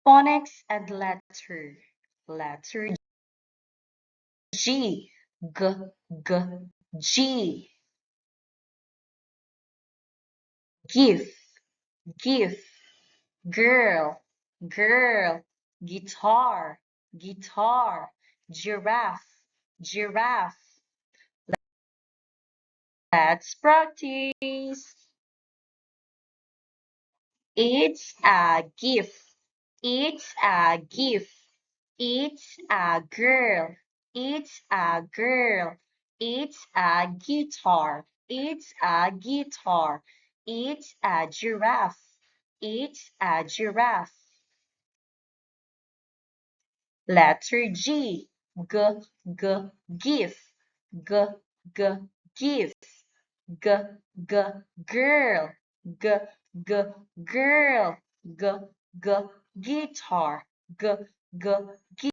Phonics and letter. Letter G. G, G, G. Give, give. Girl, girl. Guitar, guitar. Giraffe, giraffe. Let's practice. It's a gift. It's a gift. It's a girl. It's a girl. It's a guitar. It's a guitar. It's a giraffe. It's a giraffe. Letter G. G, G, give. G, G, give. G, G, girl. G, G, girl. G, G, guitar. G, G,